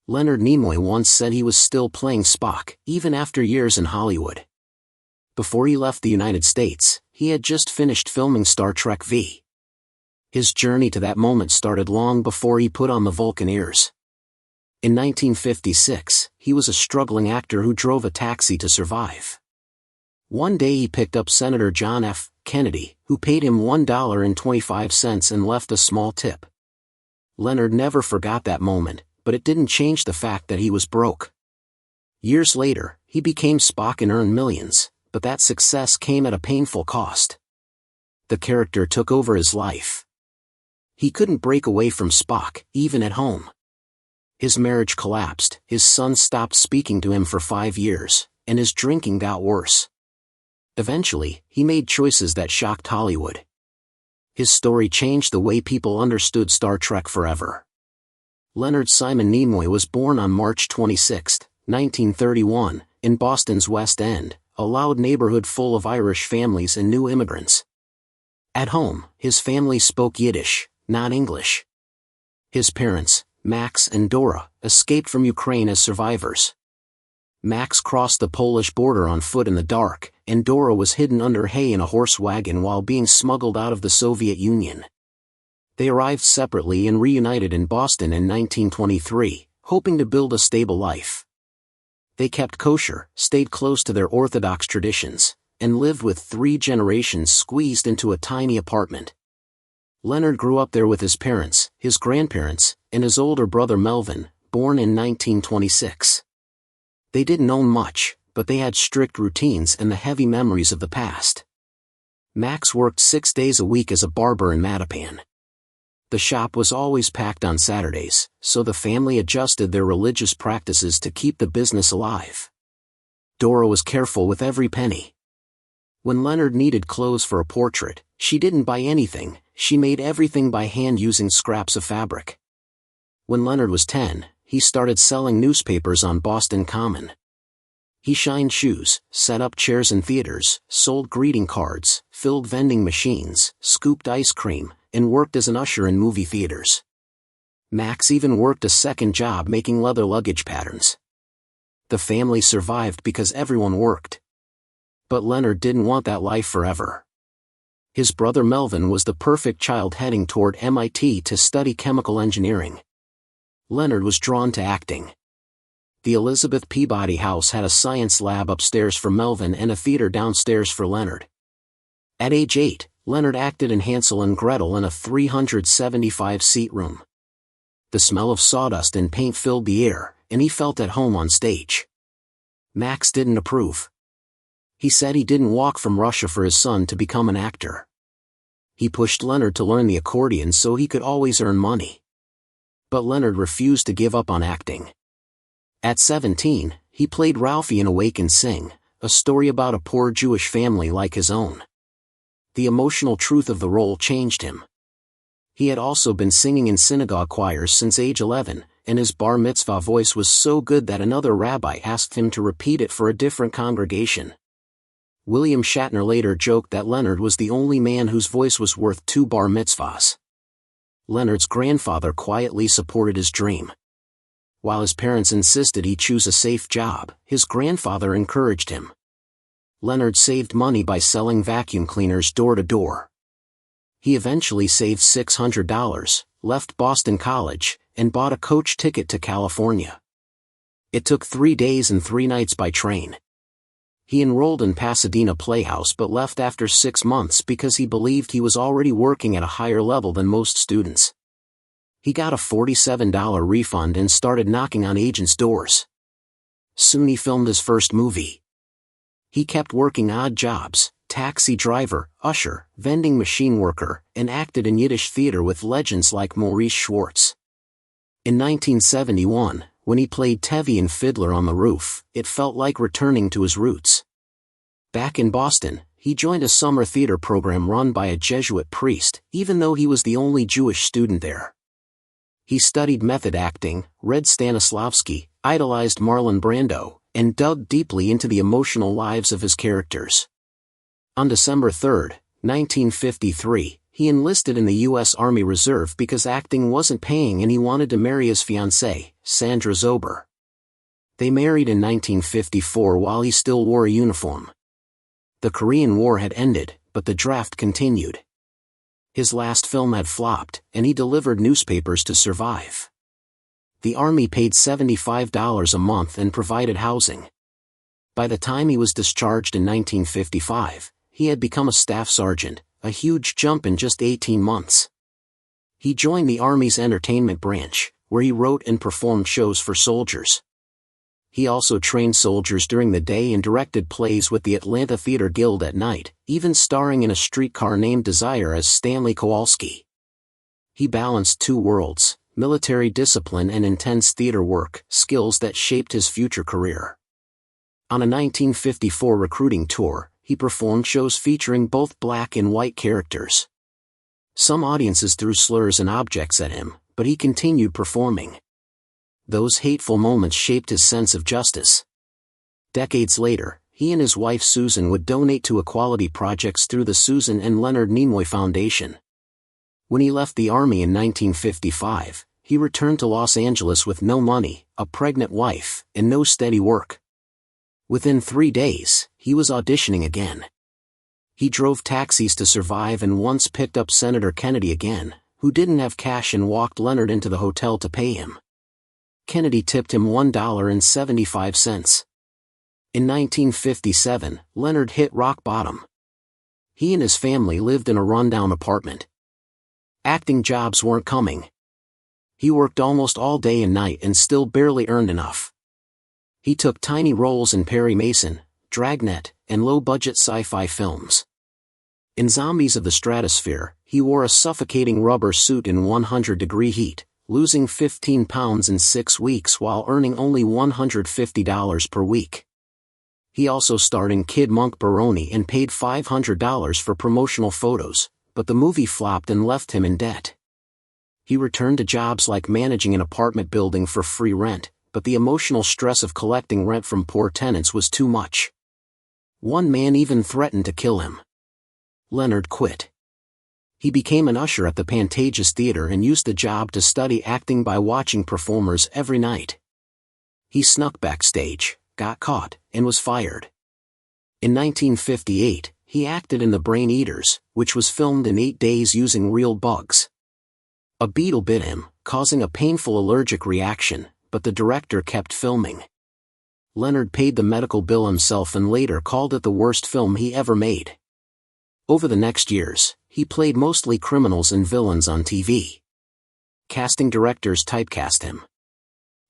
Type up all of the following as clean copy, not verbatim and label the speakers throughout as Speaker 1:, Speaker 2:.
Speaker 1: Leonard Nimoy once said he was still playing Spock, even after years in Hollywood. Before he left the United States, he had just finished filming Star Trek V. His journey to that moment started long before he put on the Vulcan ears. In 1956, he was a struggling actor who drove a taxi to survive. One day he picked up Senator John F. Kennedy, who paid him $1.25 and left a small tip. Leonard never forgot that moment, but it didn't change the fact that he was broke. Years later, he became Spock and earned millions, but that success came at a painful cost. The character took over his life. He couldn't break away from Spock, even at home. His marriage collapsed, his son stopped speaking to him for 5 years, and his drinking got worse. Eventually, he made choices that shocked Hollywood. His story changed the way people understood Star Trek forever. Leonard Simon Nimoy was born on March 26, 1931, in Boston's West End, a loud neighborhood full of Irish families and new immigrants. At home, his family spoke Yiddish, not English. His parents, Max and Dora, escaped from Ukraine as survivors. Max crossed the Polish border on foot in the dark, and Dora was hidden under hay in a horse wagon while being smuggled out of the Soviet Union. They arrived separately and reunited in Boston in 1923, hoping to build a stable life. They kept kosher, stayed close to their Orthodox traditions, and lived with 3 generations squeezed into a tiny apartment. Leonard grew up there with his parents, his grandparents, and his older brother Melvin, born in 1926. They didn't own much, but they had strict routines and the heavy memories of the past. Max worked 6 days a week as a barber in Mattapan. The shop was always packed on Saturdays, so the family adjusted their religious practices to keep the business alive. Dora was careful with every penny. When Leonard needed clothes for a portrait, she didn't buy anything, she made everything by hand using scraps of fabric. When Leonard was 10, he started selling newspapers on Boston Common. He shined shoes, set up chairs in theaters, sold greeting cards, filled vending machines, scooped ice cream, and worked as an usher in movie theaters. Max even worked a second job making leather luggage patterns. The family survived because everyone worked. But Leonard didn't want that life forever. His brother Melvin was the perfect child heading toward MIT to study chemical engineering. Leonard was drawn to acting. The Elizabeth Peabody House had a science lab upstairs for Melvin and a theater downstairs for Leonard. At age 8, Leonard acted in Hansel and Gretel in a 375-seat room. The smell of sawdust and paint filled the air, and he felt at home on stage. Max didn't approve. He said he didn't walk from Russia for his son to become an actor. He pushed Leonard to learn the accordion so he could always earn money. But Leonard refused to give up on acting. At 17, he played Ralphie in Awake and Sing, a story about a poor Jewish family like his own. The emotional truth of the role changed him. He had also been singing in synagogue choirs since age 11, and his bar mitzvah voice was so good that another rabbi asked him to repeat it for a different congregation. William Shatner later joked that Leonard was the only man whose voice was worth 2 bar mitzvahs. Leonard's grandfather quietly supported his dream. While his parents insisted he choose a safe job, his grandfather encouraged him. Leonard saved money by selling vacuum cleaners door to door. He eventually saved $600, left Boston College, and bought a coach ticket to California. It took 3 days and 3 nights by train. He enrolled in Pasadena Playhouse but left after 6 months because he believed he was already working at a higher level than most students. He got a $47 refund and started knocking on agents' doors. Soon he filmed his first movie. He kept working odd jobs, taxi driver, usher, vending machine worker, and acted in Yiddish theater with legends like Maurice Schwartz. In 1971, when he played Tevi in Fiddler on the Roof, it felt like returning to his roots. Back in Boston, he joined a summer theater program run by a Jesuit priest, even though he was the only Jewish student there. He studied method acting, read Stanislavski, idolized Marlon Brando, and dug deeply into the emotional lives of his characters. On December 3, 1953, he enlisted in the U.S. Army Reserve because acting wasn't paying and he wanted to marry his fiancée, Sandra Zober. They married in 1954 while he still wore a uniform. The Korean War had ended, but the draft continued. His last film had flopped, and he delivered newspapers to survive. The Army paid $75 a month and provided housing. By the time he was discharged in 1955, he had become a staff sergeant, a huge jump in just 18 months. He joined the Army's entertainment branch, where he wrote and performed shows for soldiers. He also trained soldiers during the day and directed plays with the Atlanta Theater Guild at night, even starring in A Streetcar Named Desire as Stanley Kowalski. He balanced two worlds, military discipline and intense theater work, skills that shaped his future career. On a 1954 recruiting tour, he performed shows featuring both black and white characters. Some audiences threw slurs and objects at him, but he continued performing. Those hateful moments shaped his sense of justice. Decades later, he and his wife Susan would donate to equality projects through the Susan and Leonard Nimoy Foundation. When he left the Army in 1955, he returned to Los Angeles with no money, a pregnant wife, and no steady work. Within 3 days, he was auditioning again. He drove taxis to survive and once picked up Senator Kennedy again, who didn't have cash, and walked Leonard into the hotel to pay him. Kennedy tipped him $1.75. In 1957, Leonard hit rock bottom. He and his family lived in a rundown apartment. Acting jobs weren't coming. He worked almost all day and night and still barely earned enough. He took tiny roles in Perry Mason, Dragnet, and low-budget sci-fi films. In Zombies of the Stratosphere, he wore a suffocating rubber suit in 100-degree heat, losing 15 pounds in 6 weeks while earning only $150 per week. He also starred in Kid Monk Baroni and paid $500 for promotional photos, but the movie flopped and left him in debt. He returned to jobs like managing an apartment building for free rent, but the emotional stress of collecting rent from poor tenants was too much. One man even threatened to kill him. Leonard quit. He became an usher at the Pantages Theater and used the job to study acting by watching performers every night. He snuck backstage, got caught, and was fired. In 1958, he acted in The Brain Eaters, which was filmed in 8 days using real bugs. A beetle bit him, causing a painful allergic reaction, but the director kept filming. Leonard paid the medical bill himself and later called it the worst film he ever made. Over the next years, he played mostly criminals and villains on TV. Casting directors typecast him.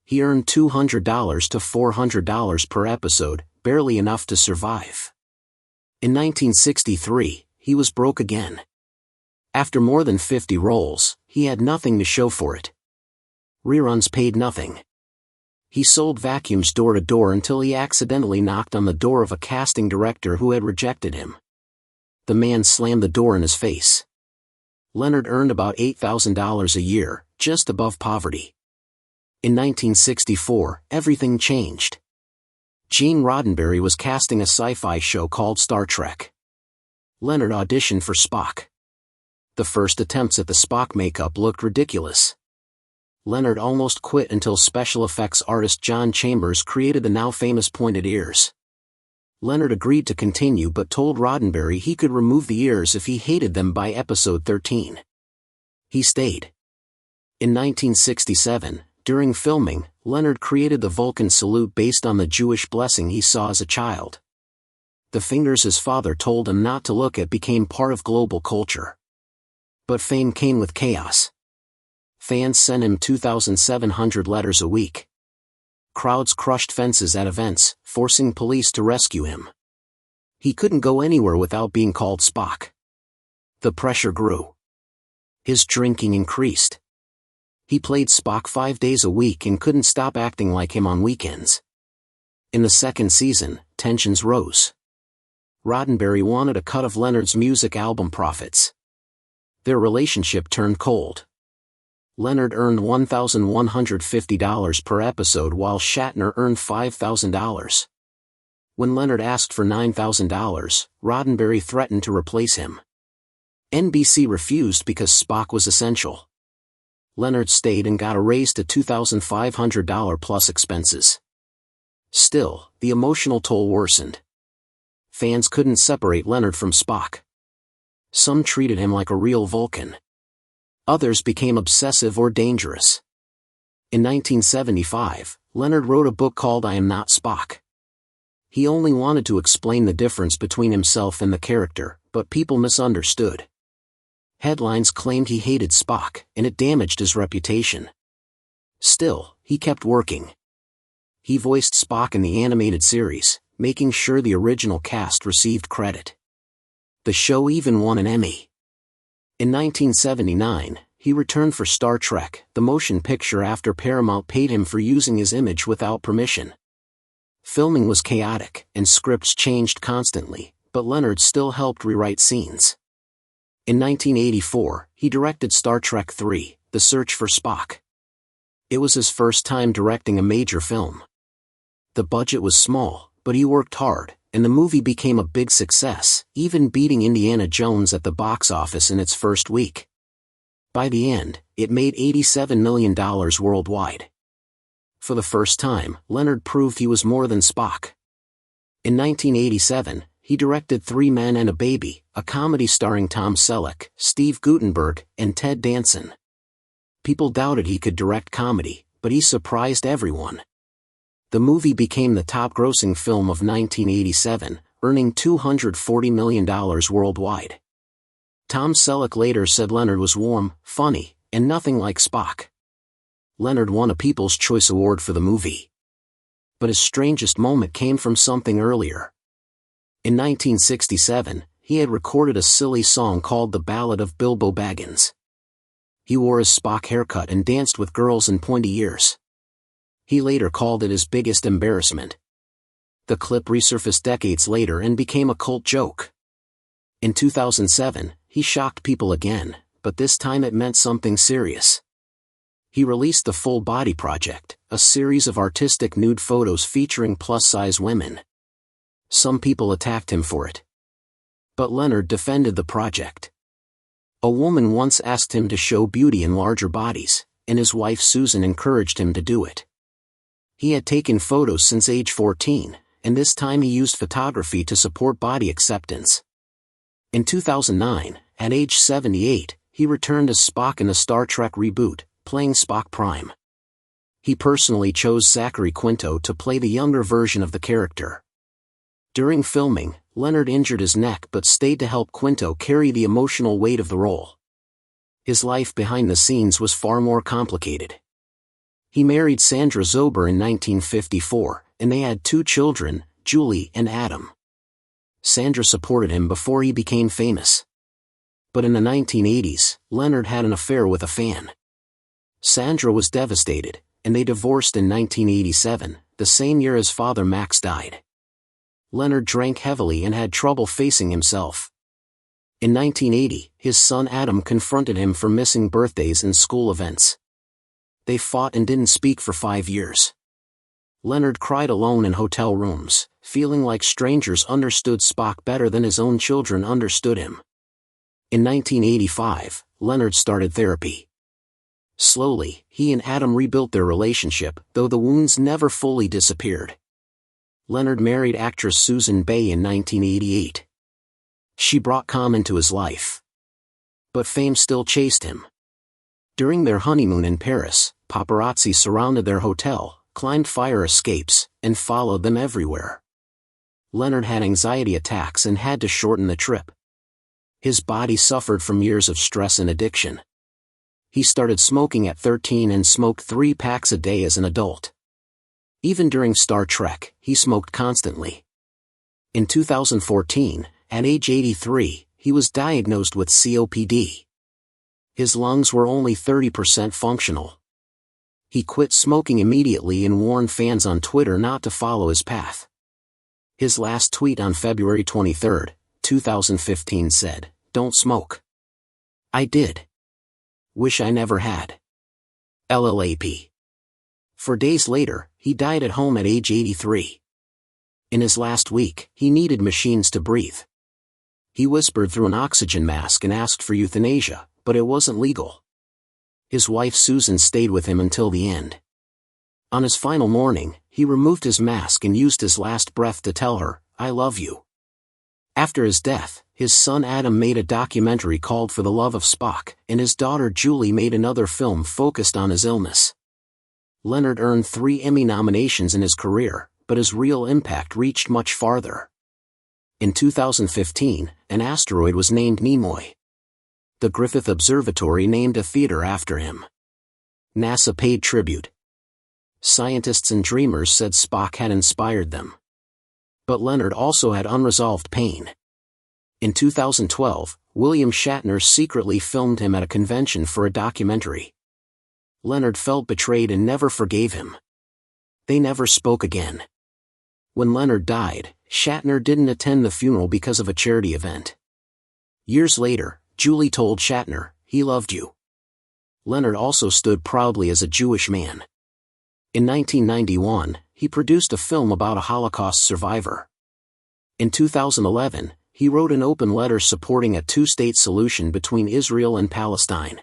Speaker 1: He earned $200 to $400 per episode, barely enough to survive. In 1963, he was broke again. After more than 50 roles, he had nothing to show for it. Reruns paid nothing. He sold vacuums door to door until he accidentally knocked on the door of a casting director who had rejected him. The man slammed the door in his face. Leonard earned about $8,000 a year, just above poverty. In 1964, everything changed. Gene Roddenberry was casting a sci-fi show called Star Trek. Leonard auditioned for Spock. The first attempts at the Spock makeup looked ridiculous. Leonard almost quit until special effects artist John Chambers created the now famous pointed ears. Leonard agreed to continue but told Roddenberry he could remove the ears if he hated them by episode 13. He stayed. In 1967, during filming, Leonard created the Vulcan salute based on the Jewish blessing he saw as a child. The fingers his father told him not to look at became part of global culture. But fame came with chaos. Fans sent him 2,700 letters a week. Crowds crushed fences at events, forcing police to rescue him. He couldn't go anywhere without being called Spock. The pressure grew. His drinking increased. He played Spock 5 days a week and couldn't stop acting like him on weekends. In the second season, tensions rose. Roddenberry wanted a cut of Leonard's music album profits. Their relationship turned cold. Leonard earned $1,150 per episode while Shatner earned $5,000. When Leonard asked for $9,000, Roddenberry threatened to replace him. NBC refused because Spock was essential. Leonard stayed and got a raise to $2,500 plus expenses. Still, the emotional toll worsened. Fans couldn't separate Leonard from Spock. Some treated him like a real Vulcan. Others became obsessive or dangerous. In 1975, Leonard wrote a book called I Am Not Spock. He only wanted to explain the difference between himself and the character, but people misunderstood. Headlines claimed he hated Spock, and it damaged his reputation. Still, he kept working. He voiced Spock in the animated series, making sure the original cast received credit. The show even won an Emmy. In 1979, he returned for Star Trek, the motion picture, after Paramount paid him for using his image without permission. Filming was chaotic, and scripts changed constantly, but Leonard still helped rewrite scenes. In 1984, he directed Star Trek III, The Search for Spock. It was his first time directing a major film. The budget was small, but he worked hard, and the movie became a big success, even beating Indiana Jones at the box office in its first week. By the end, it made $87 million worldwide. For the first time, Leonard proved he was more than Spock. In 1987, he directed Three Men and a Baby, a comedy starring Tom Selleck, Steve Guttenberg, and Ted Danson. People doubted he could direct comedy, but he surprised everyone. The movie became the top-grossing film of 1987, earning $240 million worldwide. Tom Selleck later said Leonard was warm, funny, and nothing like Spock. Leonard won a People's Choice Award for the movie. But his strangest moment came from something earlier. In 1967, he had recorded a silly song called The Ballad of Bilbo Baggins. He wore his Spock haircut and danced with girls in pointy ears. He later called it his biggest embarrassment. The clip resurfaced decades later and became a cult joke. In 2007, he shocked people again, but this time it meant something serious. He released the Full Body Project, a series of artistic nude photos featuring plus-size women. Some people attacked him for it. But Leonard defended the project. A woman once asked him to show beauty in larger bodies, and his wife Susan encouraged him to do it. He had taken photos since age 14, and this time he used photography to support body acceptance. In 2009, at age 78, he returned as Spock in a Star Trek reboot, playing Spock Prime. He personally chose Zachary Quinto to play the younger version of the character. During filming, Leonard injured his neck but stayed to help Quinto carry the emotional weight of the role. His life behind the scenes was far more complicated. He married Sandra Zober in 1954, and they had 2 children, Julie and Adam. Sandra supported him before he became famous. But in the 1980s, Leonard had an affair with a fan. Sandra was devastated, and they divorced in 1987, the same year his father Max died. Leonard drank heavily and had trouble facing himself. In 1980, his son Adam confronted him for missing birthdays and school events. They fought and didn't speak for 5 years. Leonard cried alone in hotel rooms, feeling like strangers understood Spock better than his own children understood him. In 1985, Leonard started therapy. Slowly, he and Adam rebuilt their relationship, though the wounds never fully disappeared. Leonard married actress Susan Bay in 1988. She brought calm into his life. But fame still chased him. During their honeymoon in Paris, paparazzi surrounded their hotel, climbed fire escapes, and followed them everywhere. Leonard had anxiety attacks and had to shorten the trip. His body suffered from years of stress and addiction. He started smoking at 13 and smoked 3 packs a day as an adult. Even during Star Trek, he smoked constantly. In 2014, at age 83, he was diagnosed with COPD. His lungs were only 30% functional. He quit smoking immediately and warned fans on Twitter not to follow his path. His last tweet on February 23, 2015 said, "Don't smoke. I did. Wish I never had. LLAP." 4 days later, he died at home at age 83. In his last week, he needed machines to breathe. He whispered through an oxygen mask and asked for euthanasia, but it wasn't legal. His wife Susan stayed with him until the end. On his final morning, he removed his mask and used his last breath to tell her, "I love you." After his death, his son Adam made a documentary called For the Love of Spock, and his daughter Julie made another film focused on his illness. Leonard earned 3 Emmy nominations in his career, but his real impact reached much farther. In 2015, an asteroid was named Nimoy. The Griffith Observatory named a theater after him. NASA paid tribute. Scientists and dreamers said Spock had inspired them. But Leonard also had unresolved pain. In 2012, William Shatner secretly filmed him at a convention for a documentary. Leonard felt betrayed and never forgave him. They never spoke again. When Leonard died, Shatner didn't attend the funeral because of a charity event. Years later, Julie told Shatner, "He loved you." Leonard also stood proudly as a Jewish man. In 1991, he produced a film about a Holocaust survivor. In 2011, he wrote an open letter supporting a 2-state solution between Israel and Palestine.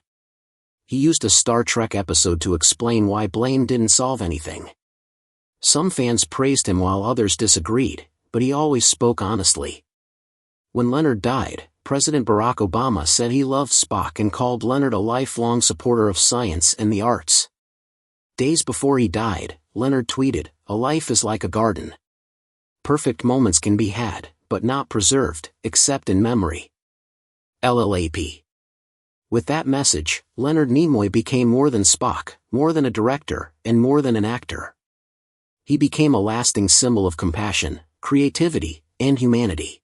Speaker 1: He used a Star Trek episode to explain why blame didn't solve anything. Some fans praised him while others disagreed, but he always spoke honestly. When Leonard died, President Barack Obama said he loved Spock and called Leonard a lifelong supporter of science and the arts. Days before he died, Leonard tweeted, "A life is like a garden. Perfect moments can be had, but not preserved, except in memory." LLAP. With that message, Leonard Nimoy became more than Spock, more than a director, and more than an actor. He became a lasting symbol of compassion, creativity, and humanity.